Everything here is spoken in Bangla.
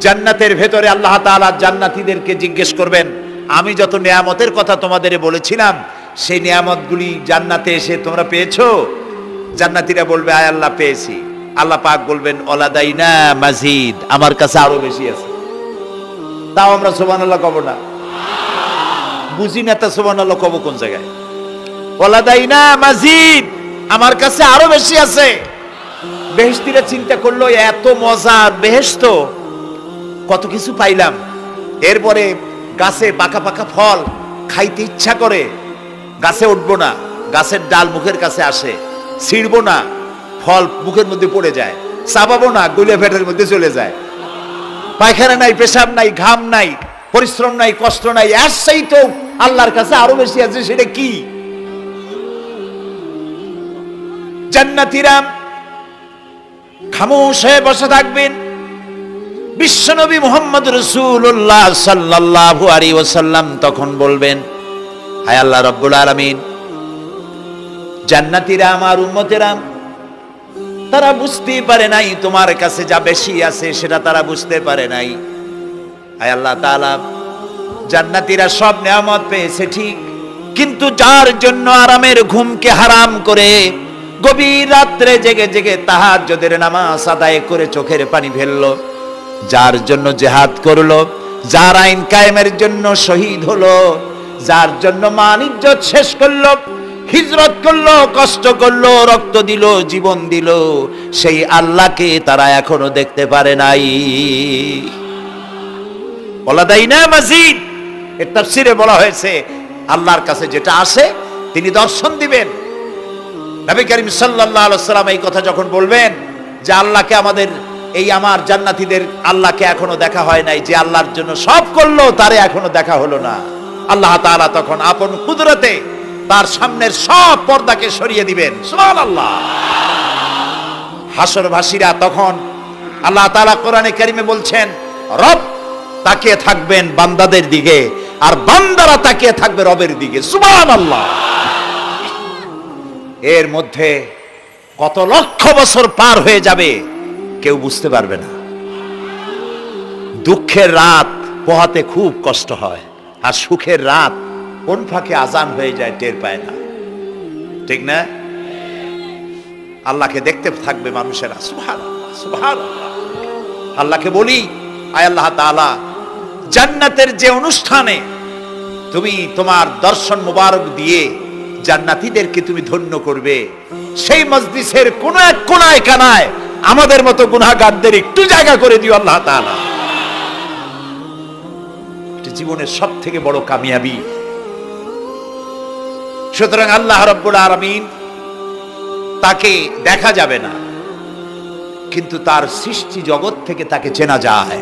জান্নাতের ভেতরে আল্লাহ তাআলা জান্নাতীদেরকে জিজ্ঞেস করবেন, আমি যত নিয়ামতের কথা তোমাদের বলেছিলাম সেই নিয়ামতগুলি জান্নাতে এসে তোমরা পেয়েছো? জান্নাতীরা বলবে, আয় আল্লাহ পেয়েছি। আল্লাহ পাক বলবেন, ওয়ালাদাইনা মাজিদ, আমার কাছে আরো বেশি আছে। তাও আমরা সুবহানাল্লাহ কব না, বুঝি না। তা সুবহানাল্লাহ কব কোন জায়গায়? ওয়ালাদাইনা মাজিদ, আমার কাছে আরো বেশি আছে। বেহেশতীরা চিন্তা করলো, এত মজার বেহেশত, কত কিছু পাইলাম, এরপরে গাছে পাকা পাকা ফল খাইতে ইচ্ছা করে, গাছে উঠবো না, গাছের ডাল মুখের কাছে আসে, ছিঁড়বো না, ফল মুখের মধ্যে পড়ে যায়, চাবাবো না, গলে পেটের মধ্যে চলে যায়। পায়খানা নাই, পেশাব নাই, ঘাম নাই, পরিশ্রম নাই, কষ্ট নাই, এর সেই তো আল্লাহর কাছে আরো বেশি আছে। সেটা কি? জান্নাতীরা খামোশ হয়ে বসে থাকবেন। বিশ্বনবী মুহাম্মদ রাসূলুল্লাহ সাল্লাল্লাহু আলাইহি ওয়াসাল্লাম তখন বলবেন, হায় আল্লাহ রাব্বুল আলামিন, জান্নাতীরা আমার উম্মতেরা, তারা বুঝতে পারে নাই তোমার কাছে যা বেশি আছে সেটা তারা বুঝতে পারে নাই। হায় আল্লাহ তাআলা, জান্নাতীরা সব নিয়ামত পেয়েছে ঠিক, কিন্তু যার জন্য আরামের ঘুমকে হারাম করে গভীর রাত্রে জেগে জেগে তাহাজ্জুদের নামাজ আদায় করে চোখের পানি ফেললো, যার জন্য জিহাদ করলো, যার আইন কায়েমের জন্য শহীদ হলো, যার জন্য মান ইজ্জত শেষ করলো, হিজরত করলো, কষ্ট করলো, রক্ত দিল, জীবন দিল, সেই আল্লাহকে তারা এখনো দেখতে পারে নাই। ওয়ালাদাইনা মাজিদ, এর তাফসীরে বলা হয়েছে, আল্লাহর কাছে যেটা আসে তিনি দর্শন দিবেন। নবী করিম সাল্লাল্লাহু আলাইহি ওয়াসাল্লাম এই কথা যখন বলবেন যে আল্লাহকে আমাদের, এই আমার জান্নাতীদের আল্লাহকে এখনো দেখা হয় নাই, যে আল্লাহর জন্য সব করলো তারে এখনো দেখা হলো না, আল্লাহ তাআলা তখন আপন কুদরতে তার সামনের সব পর্দাকে সরিয়ে দিবেন। সুবহানাল্লাহ। হাসরবাসীরা তখন, আল্লাহ তাআলা কোরআনে কারিমে বলছেন, রব তাকিয়ে থাকবেন বান্দাদের দিকে, আর বান্দারা তাকিয়ে থাকবে রবের দিকে। সুবহানাল্লাহ। এর মধ্যে কত লক্ষ বছর পার হয়ে যাবে কেউ বুঝতে পারবে না। দুঃখের রাত পোহাতে খুব কষ্ট হয়, আর সুখের রাত কোন ফাঁকে আজান হয়ে যায় টের পায় না, ঠিক না? আল্লাহকে দেখতে থাকবে মানুষেরা। সুবহানাল্লাহ, সুবহানাল্লাহ। আল্লাহকে বলি, আয় আল্লাহ তাআলা, জান্নাতের যে অনুষ্ঠানে তুমি তোমার দর্শন মুবারক দিয়ে জান্নাতীদেরকে তুমি ধন্য করবে, সেই মজলিসের কোন এক কোনায় কানায় আমাদের মতো গুনাহগারদের একটু জায়গা করে দিও আল্লাহ তাআলা। এটা জীবনের সব থেকে বড় কামিয়াবি। সুতরাং আল্লাহ রাব্বুল আলামিন, তাকে দেখা যাবে না, কিন্তু তার সৃষ্টি জগৎ থেকে তাকে চেনা যায়।